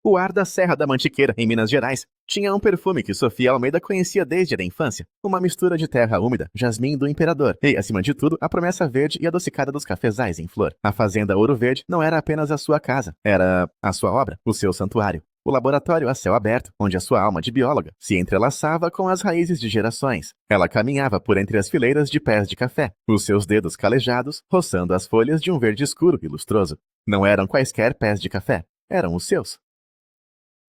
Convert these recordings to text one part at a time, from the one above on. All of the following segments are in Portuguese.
O ar da Serra da Mantiqueira, em Minas Gerais, tinha um perfume que Sofia Almeida conhecia desde a infância. Uma mistura de terra úmida, jasmim do imperador e, acima de tudo, a promessa verde e adocicada dos cafezais em flor. A Fazenda Ouro Verde não era apenas a sua casa, era a sua obra, o seu santuário. O laboratório a céu aberto, onde a sua alma de bióloga se entrelaçava com as raízes de gerações. Ela caminhava por entre as fileiras de pés de café, os seus dedos calejados roçando as folhas de um verde escuro e lustroso. Não eram quaisquer pés de café, eram os seus.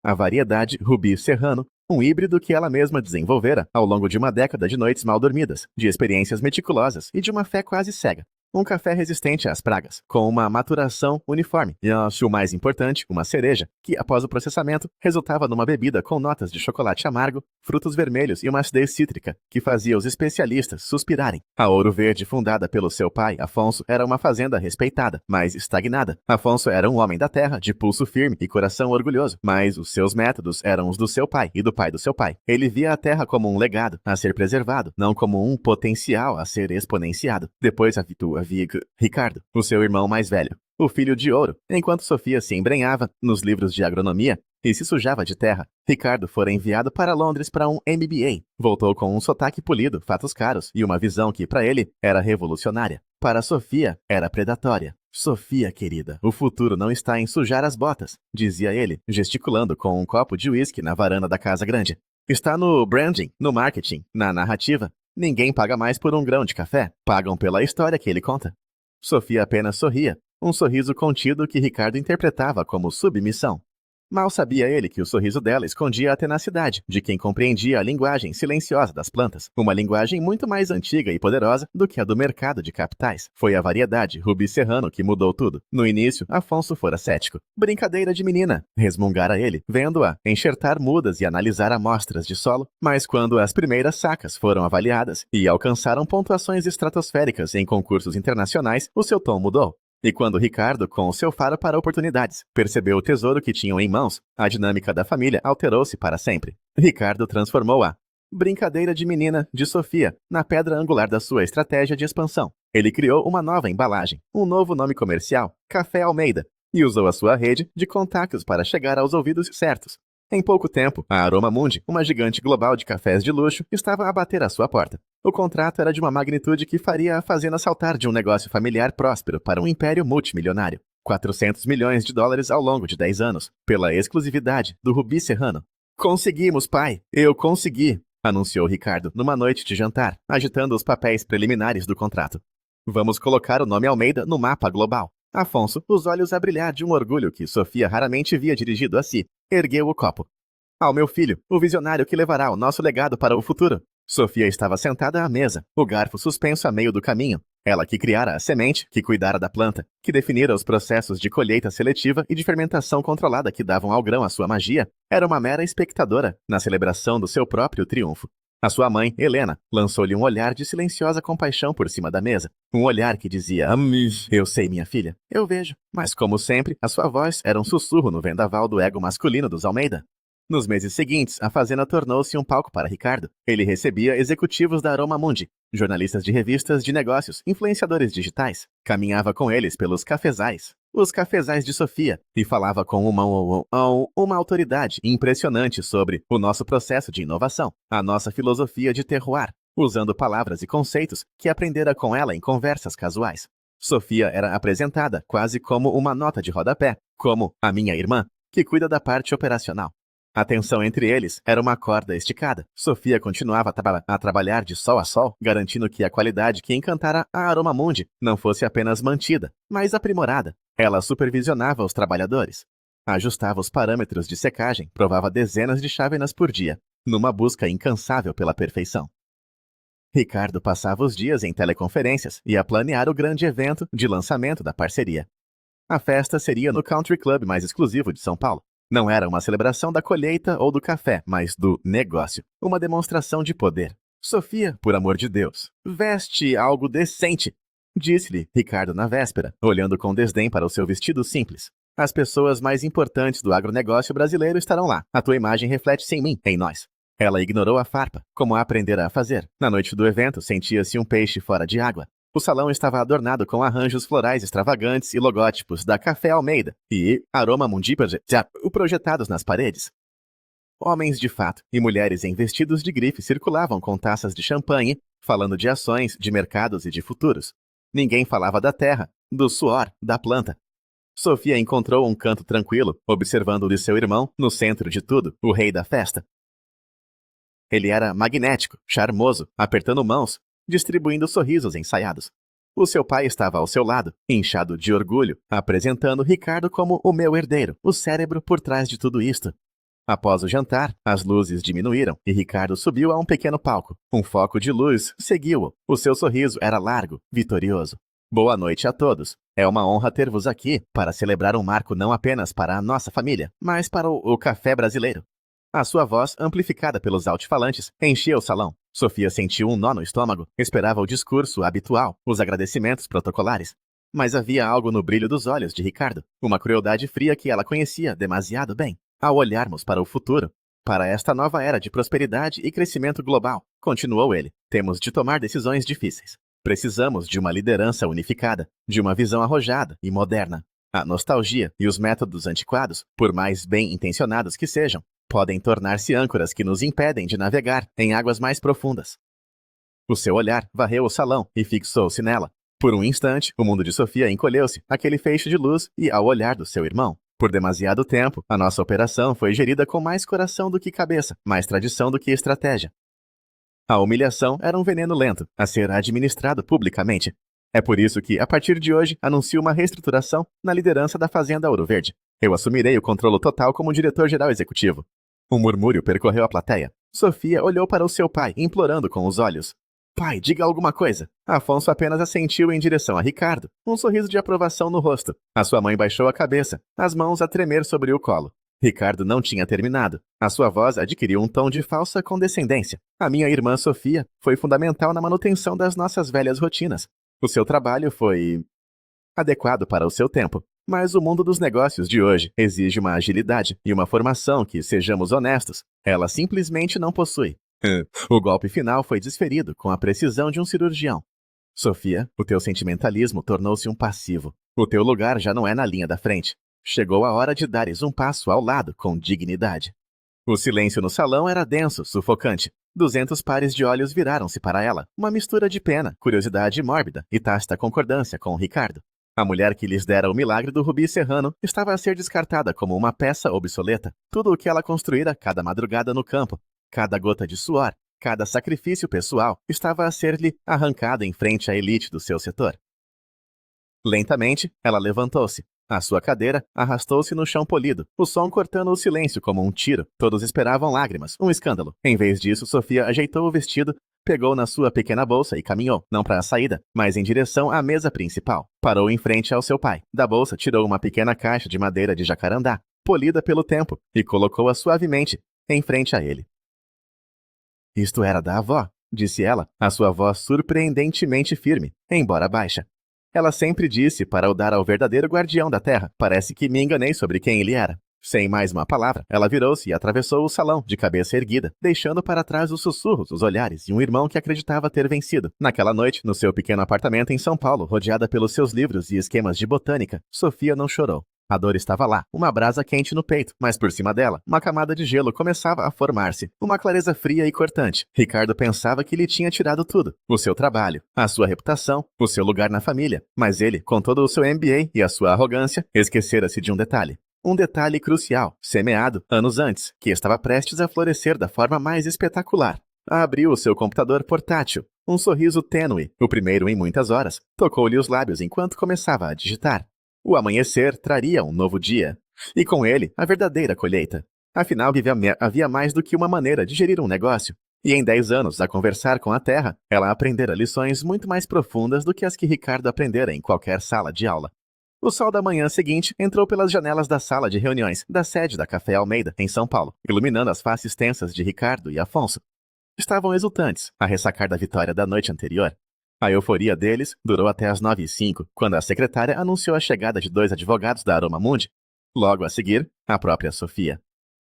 A variedade Rubi Serrano, um híbrido que ela mesma desenvolvera ao longo de uma década de noites mal dormidas, de experiências meticulosas e de uma fé quase cega. Um café resistente às pragas, com uma maturação uniforme. E, acho o mais importante, uma cereja, que, após o processamento, resultava numa bebida com notas de chocolate amargo, frutos vermelhos e uma acidez cítrica, que fazia os especialistas suspirarem. A Ouro Verde, fundada pelo seu pai, Afonso, era uma fazenda respeitada, mas estagnada. Afonso era um homem da terra, de pulso firme e coração orgulhoso, mas os seus métodos eram os do seu pai e do pai do seu pai. Ele via a terra como um legado a ser preservado, não como um potencial a ser exponenciado. Depois havia Ricardo, o seu irmão mais velho, o filho de ouro. Enquanto Sofia se embrenhava nos livros de agronomia e se sujava de terra, Ricardo fora enviado para Londres para um MBA. Voltou com um sotaque polido, fatos caros e uma visão que, para ele, era revolucionária. Para Sofia, era predatória. Sofia, querida, o futuro não está em sujar as botas, dizia ele, gesticulando com um copo de uísque na varanda da casa grande. Está no branding, no marketing, na narrativa. Ninguém paga mais por um grão de café, pagam pela história que ele conta. Sofia apenas sorria, um sorriso contido que Ricardo interpretava como submissão. Mal sabia ele que o sorriso dela escondia a tenacidade de quem compreendia a linguagem silenciosa das plantas, uma linguagem muito mais antiga e poderosa do que a do mercado de capitais. Foi a variedade Rubi Serrano que mudou tudo. No início, Afonso fora cético. Brincadeira de menina, resmungara ele, vendo-a enxertar mudas e analisar amostras de solo, mas quando as primeiras sacas foram avaliadas e alcançaram pontuações estratosféricas em concursos internacionais, o seu tom mudou. E quando Ricardo, com o seu faro para oportunidades, percebeu o tesouro que tinham em mãos, a dinâmica da família alterou-se para sempre. Ricardo transformou a brincadeira de menina de Sofia na pedra angular da sua estratégia de expansão. Ele criou uma nova embalagem, um novo nome comercial, Café Almeida, e usou a sua rede de contatos para chegar aos ouvidos certos. Em pouco tempo, a Aroma Mundi, uma gigante global de cafés de luxo, estava a bater à sua porta. O contrato era de uma magnitude que faria a fazenda saltar de um negócio familiar próspero para um império multimilionário. 400 milhões de dólares ao longo de 10 anos, pela exclusividade do Rubi Serrano. Conseguimos, pai! Eu consegui! Anunciou Ricardo numa noite de jantar, agitando os papéis preliminares do contrato. Vamos colocar o nome Almeida no mapa global. Afonso, os olhos a brilhar de um orgulho que Sofia raramente via dirigido a si, ergueu o copo. Ao meu filho, o visionário que levará o nosso legado para o futuro. Sofia estava sentada à mesa, o garfo suspenso a meio do caminho. Ela que criara a semente, que cuidara da planta, que definira os processos de colheita seletiva e de fermentação controlada que davam ao grão a sua magia, era uma mera espectadora na celebração do seu próprio triunfo. A sua mãe, Helena, lançou-lhe um olhar de silenciosa compaixão por cima da mesa. Um olhar que dizia, eu sei, minha filha, eu vejo. Mas, como sempre, a sua voz era um sussurro no vendaval do ego masculino dos Almeida. Nos meses seguintes, a fazenda tornou-se um palco para Ricardo. Ele recebia executivos da Aroma Mundi, jornalistas de revistas de negócios, influenciadores digitais. Caminhava com eles pelos cafezais, os cafezais de Sofia, e falava com uma autoridade impressionante sobre o nosso processo de inovação, a nossa filosofia de terroir, usando palavras e conceitos que aprendera com ela em conversas casuais. Sofia era apresentada quase como uma nota de rodapé, como a minha irmã, que cuida da parte operacional. A tensão entre eles era uma corda esticada. Sofia continuava a trabalhar de sol a sol, garantindo que a qualidade que encantara a Aroma Mundi não fosse apenas mantida, mas aprimorada. Ela supervisionava os trabalhadores, ajustava os parâmetros de secagem, provava dezenas de chávenas por dia, numa busca incansável pela perfeição. Ricardo passava os dias em teleconferências e a planear o grande evento de lançamento da parceria. A festa seria no country club mais exclusivo de São Paulo. Não era uma celebração da colheita ou do café, mas do negócio. Uma demonstração de poder. Sofia, por amor de Deus, veste algo decente, disse-lhe Ricardo na véspera, olhando com desdém para o seu vestido simples. As pessoas mais importantes do agronegócio brasileiro estarão lá. A tua imagem reflete-se em mim, em nós. Ela ignorou a farpa, como aprendera a fazer. Na noite do evento, sentia-se um peixe fora de água. O salão estava adornado com arranjos florais extravagantes e logótipos da Café Almeida e Aroma Mundi projetados nas paredes. Homens de fato e mulheres em vestidos de grife circulavam com taças de champanhe, falando de ações, de mercados e de futuros. Ninguém falava da terra, do suor, da planta. Sofia encontrou um canto tranquilo, observando o de seu irmão, no centro de tudo, o rei da festa. Ele era magnético, charmoso, apertando mãos, distribuindo sorrisos ensaiados. O seu pai estava ao seu lado, inchado de orgulho, apresentando Ricardo como o meu herdeiro, o cérebro por trás de tudo isto. Após o jantar, as luzes diminuíram e Ricardo subiu a um pequeno palco. Um foco de luz seguiu-o. O seu sorriso era largo, vitorioso. Boa noite a todos. É uma honra ter-vos aqui para celebrar um marco não apenas para a nossa família, mas para o café brasileiro. A sua voz, amplificada pelos alto-falantes, enchia o salão. Sofia sentiu um nó no estômago, esperava o discurso habitual, os agradecimentos protocolares. Mas havia algo no brilho dos olhos de Ricardo, uma crueldade fria que ela conhecia demasiado bem. Ao olharmos para o futuro, para esta nova era de prosperidade e crescimento global, continuou ele, temos de tomar decisões difíceis. Precisamos de uma liderança unificada, de uma visão arrojada e moderna. A nostalgia e os métodos antiquados, por mais bem intencionados que sejam, podem tornar-se âncoras que nos impedem de navegar em águas mais profundas. O seu olhar varreu o salão e fixou-se nela. Por um instante, o mundo de Sofia encolheu-se, aquele feixe de luz, e ao olhar do seu irmão. Por demasiado tempo, a nossa operação foi gerida com mais coração do que cabeça, mais tradição do que estratégia. A humilhação era um veneno lento, a ser administrado publicamente. É por isso que, a partir de hoje, anuncio uma reestruturação na liderança da Fazenda Ouro Verde. Eu assumirei o controle total como diretor-geral executivo. Um murmúrio percorreu a plateia. Sofia olhou para o seu pai, implorando com os olhos. Pai, diga alguma coisa. Afonso apenas assentiu em direção a Ricardo, um sorriso de aprovação no rosto. A sua mãe baixou a cabeça, as mãos a tremer sobre o colo. Ricardo não tinha terminado. A sua voz adquiriu um tom de falsa condescendência. A minha irmã Sofia foi fundamental na manutenção das nossas velhas rotinas. O seu trabalho foi adequado para o seu tempo. Mas o mundo dos negócios de hoje exige uma agilidade e uma formação que, sejamos honestos, ela simplesmente não possui. O golpe final foi desferido com a precisão de um cirurgião. Sofia, o teu sentimentalismo tornou-se um passivo. O teu lugar já não é na linha da frente. Chegou a hora de dares um passo ao lado com dignidade. O silêncio no salão era denso, sufocante. 200 pares de olhos viraram-se para ela, uma mistura de pena, curiosidade mórbida e tácita concordância com Ricardo. A mulher que lhes dera o milagre do rubi serrano estava a ser descartada como uma peça obsoleta. Tudo o que ela construíra cada madrugada no campo, cada gota de suor, cada sacrifício pessoal, estava a ser-lhe arrancado em frente à elite do seu setor. Lentamente, ela levantou-se. A sua cadeira arrastou-se no chão polido, o som cortando o silêncio como um tiro. Todos esperavam lágrimas, um escândalo. Em vez disso, Sofia ajeitou o vestido, pegou na sua pequena bolsa e caminhou, não para a saída, mas em direção à mesa principal. Parou em frente ao seu pai. Da bolsa tirou uma pequena caixa de madeira de jacarandá, polida pelo tempo, e colocou-a suavemente em frente a ele. Isto era da avó, disse ela, a sua voz surpreendentemente firme, embora baixa. Ela sempre disse para o dar ao verdadeiro guardião da terra. Parece que me enganei sobre quem ele era. Sem mais uma palavra, ela virou-se e atravessou o salão, de cabeça erguida, deixando para trás os sussurros, os olhares e um irmão que acreditava ter vencido. Naquela noite, no seu pequeno apartamento em São Paulo, rodeada pelos seus livros e esquemas de botânica, Sofia não chorou. A dor estava lá, uma brasa quente no peito, mas por cima dela, uma camada de gelo começava a formar-se, uma clareza fria e cortante. Ricardo pensava que lhe tinha tirado tudo, o seu trabalho, a sua reputação, o seu lugar na família, mas ele, com todo o seu MBA e a sua arrogância, esquecera-se de um detalhe. Um detalhe crucial, semeado anos antes, que estava prestes a florescer da forma mais espetacular. Abriu o seu computador portátil. Um sorriso tênue, o primeiro em muitas horas, tocou-lhe os lábios enquanto começava a digitar. O amanhecer traria um novo dia, e com ele a verdadeira colheita. Afinal, havia mais do que uma maneira de gerir um negócio, e em 10 anos, a conversar com a terra, ela aprendera lições muito mais profundas do que as que Ricardo aprendera em qualquer sala de aula. O sol da manhã seguinte entrou pelas janelas da sala de reuniões da sede da Café Almeida, em São Paulo, iluminando as faces tensas de Ricardo e Afonso. Estavam exultantes, a ressacar da vitória da noite anterior. A euforia deles durou até as 9h05, quando a secretária anunciou a chegada de 2 advogados da Aroma Mundi. Logo a seguir, a própria Sofia.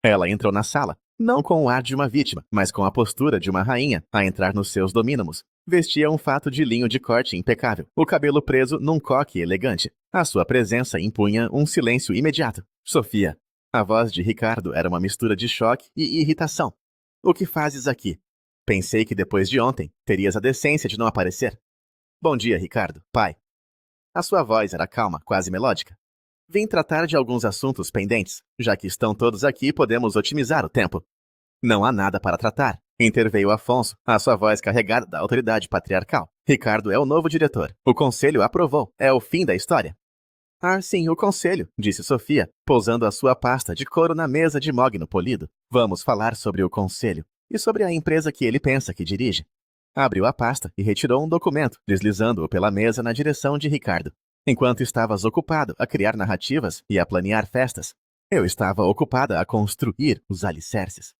Ela entrou na sala, não com o ar de uma vítima, mas com a postura de uma rainha a entrar nos seus domínios. Vestia um fato de linho de corte impecável, o cabelo preso num coque elegante. A sua presença impunha um silêncio imediato. Sofia. A voz de Ricardo era uma mistura de choque e irritação. O que fazes aqui? Pensei que depois de ontem, terias a decência de não aparecer. Bom dia, Ricardo, pai. A sua voz era calma, quase melódica. Vim tratar de alguns assuntos pendentes. Já que estão todos aqui, podemos otimizar o tempo. Não há nada para tratar, interveio Afonso, a sua voz carregada da autoridade patriarcal. Ricardo é o novo diretor. O conselho aprovou. É o fim da história. Ah, sim, o conselho, disse Sofia, pousando a sua pasta de couro na mesa de mogno polido. Vamos falar sobre o conselho e sobre a empresa que ele pensa que dirige. Abriu a pasta e retirou um documento, deslizando-o pela mesa na direção de Ricardo. Enquanto estavas ocupado a criar narrativas e a planear festas, eu estava ocupada a construir os alicerces.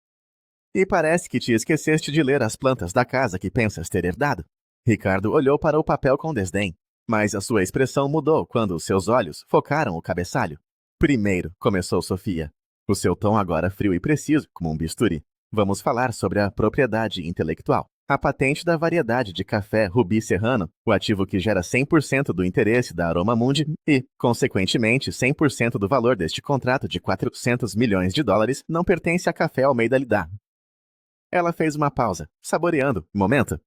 E parece que te esqueceste de ler as plantas da casa que pensas ter herdado. Ricardo olhou para o papel com desdém, mas a sua expressão mudou quando seus olhos focaram o cabeçalho. Primeiro, começou Sofia. O seu tom agora frio e preciso, como um bisturi. Vamos falar sobre a propriedade intelectual. A patente da variedade de café Rubi Serrano, o ativo que gera 100% do interesse da Aroma Mundi e, consequentemente, 100% do valor deste contrato de 400 milhões de dólares, não pertence a Café Almeida Lidá. Ela fez uma pausa, saboreando o momento.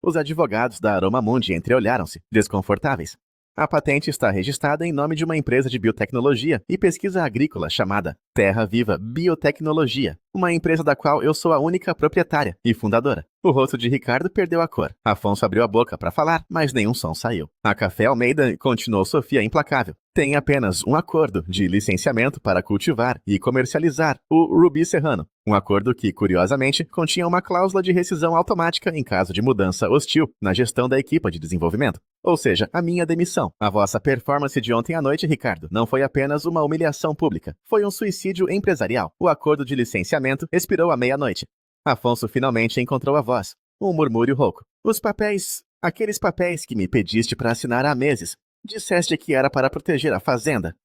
Os advogados da Aroma Mundi entreolharam-se, desconfortáveis. A patente está registrada em nome de uma empresa de biotecnologia e pesquisa agrícola chamada Terra Viva Biotecnologia, uma empresa da qual eu sou a única proprietária e fundadora. O rosto de Ricardo perdeu a cor. Afonso abriu a boca para falar, mas nenhum som saiu. A Café Almeida, continuou Sofia implacável, tem apenas um acordo de licenciamento para cultivar e comercializar o Rubi Serrano. Um acordo que, curiosamente, continha uma cláusula de rescisão automática em caso de mudança hostil na gestão da equipe de desenvolvimento. Ou seja, a minha demissão. A vossa performance de ontem à noite, Ricardo, não foi apenas uma humilhação pública. Foi um suicídio empresarial. O acordo de licenciamento expirou à meia-noite. Afonso finalmente encontrou a voz. Um murmúrio rouco. Os papéis... Aqueles papéis que me pediste para assinar há meses. Disseste que era para proteger a fazenda.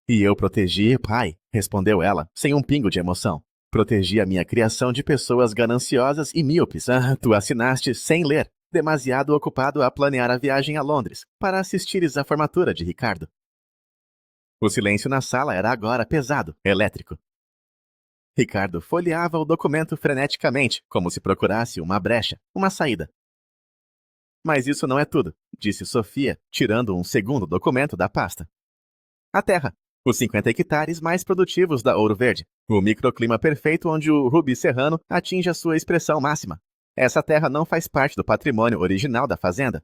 E eu protegi, pai, respondeu ela, sem um pingo de emoção. Protegi a minha criação de pessoas gananciosas e míopes. Ah, tu assinaste sem ler, demasiado ocupado a planear a viagem a Londres, para assistires à formatura de Ricardo. O silêncio na sala era agora pesado, elétrico. Ricardo folheava o documento freneticamente, como se procurasse uma brecha, uma saída. Mas isso não é tudo, disse Sofia, tirando um segundo documento da pasta. A terra. Os 50 hectares mais produtivos da Ouro Verde. O microclima perfeito onde o Rubi Serrano atinge a sua expressão máxima. Essa terra não faz parte do patrimônio original da fazenda.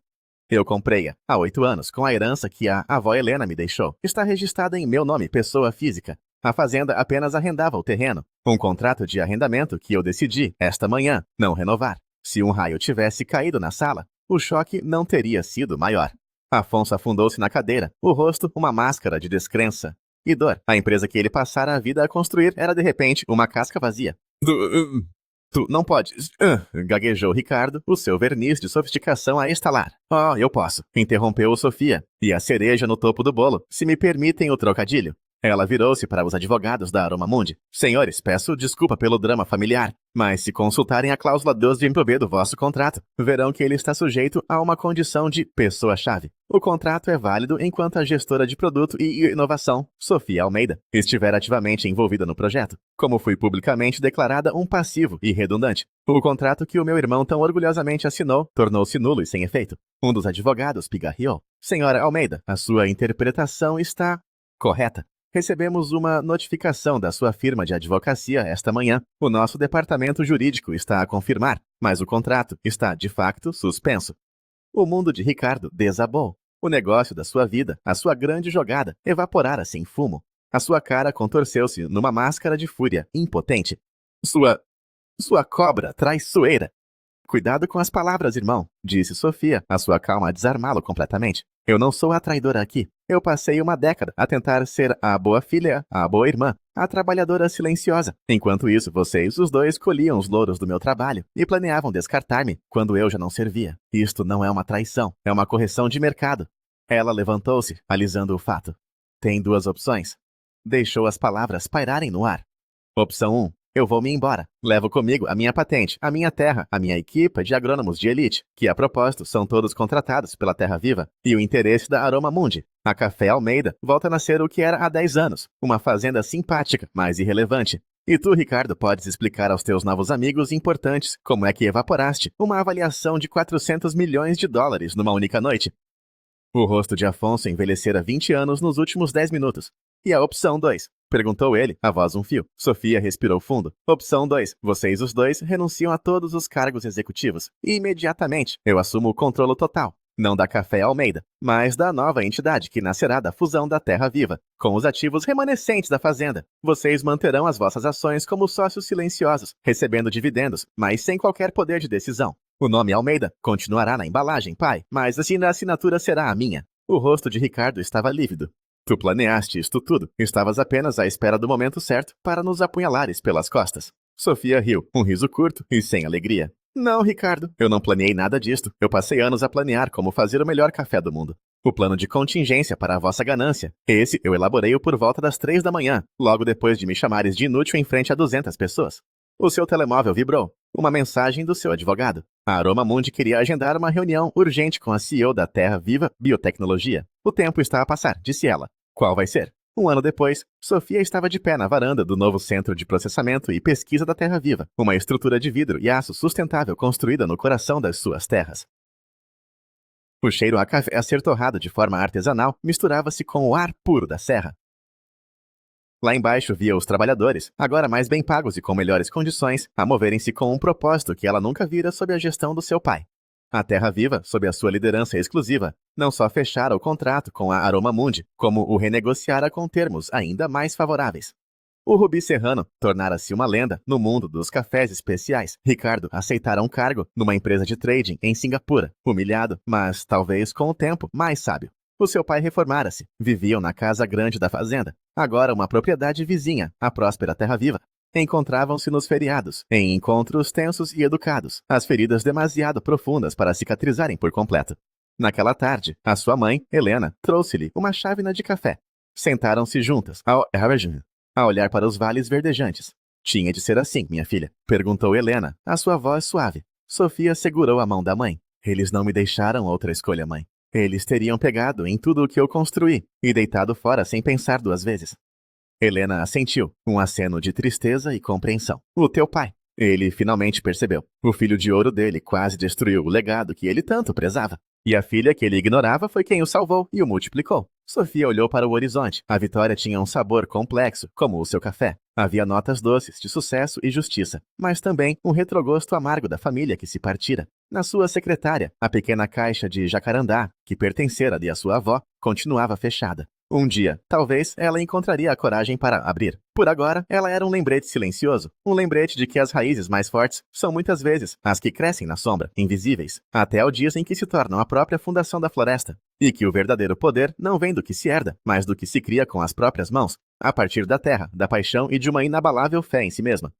Eu comprei-a há 8 anos com a herança que a avó Helena me deixou. Está registrada em meu nome, pessoa física. A fazenda apenas arrendava o terreno. Um contrato de arrendamento que eu decidi, esta manhã, não renovar. Se um raio tivesse caído na sala, o choque não teria sido maior. Afonso afundou-se na cadeira, o rosto uma máscara de descrença e dor. A empresa que ele passara a vida a construir era de repente uma casca vazia. Tu não podes, gaguejou Ricardo, o seu verniz de sofisticação a estalar. Oh, eu posso, interrompeu Sofia. E a cereja no topo do bolo, se me permitem o trocadilho. Ela virou-se para os advogados da Aroma Mundi. Senhores, peço desculpa pelo drama familiar, mas se consultarem a cláusula 2 de improbê do vosso contrato, verão que ele está sujeito a uma condição de pessoa-chave. O contrato é válido enquanto a gestora de produto e inovação, Sofia Almeida, estiver ativamente envolvida no projeto, como fui publicamente declarada um passivo e redundante. O contrato que o meu irmão tão orgulhosamente assinou tornou-se nulo e sem efeito. Um dos advogados pigarreou. Senhora Almeida, a sua interpretação está correta. Recebemos uma notificação da sua firma de advocacia esta manhã. O nosso departamento jurídico está a confirmar, mas o contrato está, de facto, suspenso. O mundo de Ricardo desabou. O negócio da sua vida, a sua grande jogada, evaporara-se em fumo. A sua cara contorceu-se numa máscara de fúria impotente. Sua cobra traiçoeira. Cuidado com as palavras, irmão, disse Sofia, a sua calma a desarmá-lo completamente. Eu não sou a traidora aqui. Eu passei uma década a tentar ser a boa filha, a boa irmã, a trabalhadora silenciosa. Enquanto isso, vocês, os dois, colhiam os louros do meu trabalho e planeavam descartar-me quando eu já não servia. Isto não é uma traição, é uma correção de mercado. Ela levantou-se, alisando o fato. Tem 2 opções. Deixou as palavras pairarem no ar. Opção 1. Eu vou me embora. Levo comigo a minha patente, a minha terra, a minha equipa de agrônomos de elite, que a propósito são todos contratados pela Terra Viva, e o interesse da Aroma Mundi. A Café Almeida volta a ser o que era há 10 anos, uma fazenda simpática, mas irrelevante. E tu, Ricardo, podes explicar aos teus novos amigos importantes como é que evaporaste uma avaliação de 400 milhões de dólares numa única noite. O rosto de Afonso envelhecera 20 anos nos últimos 10 minutos. E a opção 2? Perguntou ele, a voz um fio. Sofia respirou fundo. Opção 2. Vocês os dois renunciam a todos os cargos executivos. E imediatamente eu assumo o controle total. Não da Café Almeida, mas da nova entidade que nascerá da fusão da Terra Viva, com os ativos remanescentes da fazenda. Vocês manterão as vossas ações como sócios silenciosos, recebendo dividendos, mas sem qualquer poder de decisão. O nome Almeida continuará na embalagem, pai, mas assim a assinatura será a minha. O rosto de Ricardo estava lívido. Tu planeaste isto tudo. Estavas apenas à espera do momento certo para nos apunhalares pelas costas. Sofia riu, um riso curto e sem alegria. Não, Ricardo, eu não planeei nada disto. Eu passei anos a planear como fazer o melhor café do mundo. O plano de contingência para a vossa ganância. Esse eu elaborei-o por volta das 3 da manhã, logo depois de me chamares de inútil em frente a 200 pessoas. O seu telemóvel vibrou. Uma mensagem do seu advogado. A Aroma Mundi queria agendar uma reunião urgente com a CEO da Terra Viva Biotecnologia. O tempo está a passar, disse ela. Qual vai ser? Um ano depois, Sofia estava de pé na varanda do novo Centro de Processamento e Pesquisa da Terra Viva, uma estrutura de vidro e aço sustentável construída no coração das suas terras. O cheiro a café a ser torrado de forma artesanal misturava-se com o ar puro da serra. Lá embaixo via os trabalhadores, agora mais bem pagos e com melhores condições, a moverem-se com um propósito que ela nunca vira sob a gestão do seu pai. A Terra Viva, sob a sua liderança exclusiva, não só fechara o contrato com a Aroma Mundi, como o renegociara com termos ainda mais favoráveis. O Rubi Serrano tornara-se uma lenda no mundo dos cafés especiais. Ricardo aceitara um cargo numa empresa de trading em Singapura, humilhado, mas talvez com o tempo mais sábio. O seu pai reformara-se, viviam na casa grande da fazenda, agora uma propriedade vizinha, a próspera Terra Viva. Encontravam-se nos feriados, em encontros tensos e educados, as feridas demasiado profundas para cicatrizarem por completo. Naquela tarde, a sua mãe, Helena, trouxe-lhe uma chávena de café. Sentaram-se juntas, a olhar para os vales verdejantes. Tinha de ser assim, minha filha, perguntou Helena, a sua voz suave. Sofia segurou a mão da mãe. Eles não me deixaram outra escolha, mãe. Eles teriam pegado em tudo o que eu construí e deitado fora sem pensar 2 vezes. Helena assentiu, um aceno de tristeza e compreensão. O teu pai. Ele finalmente percebeu. O filho de ouro dele quase destruiu o legado que ele tanto prezava. E a filha que ele ignorava foi quem o salvou e o multiplicou. Sofia olhou para o horizonte. A vitória tinha um sabor complexo, como o seu café. Havia notas doces de sucesso e justiça, mas também um retrogosto amargo da família que se partira. Na sua secretária, a pequena caixa de jacarandá, que pertencera-lhe à sua avó, continuava fechada. Um dia, talvez, ela encontraria a coragem para abrir. Por agora, ela era um lembrete silencioso. Um lembrete de que as raízes mais fortes são muitas vezes as que crescem na sombra, invisíveis, até o dia em que se tornam a própria fundação da floresta. E que o verdadeiro poder não vem do que se herda, mas do que se cria com as próprias mãos, a partir da terra, da paixão e de uma inabalável fé em si mesma.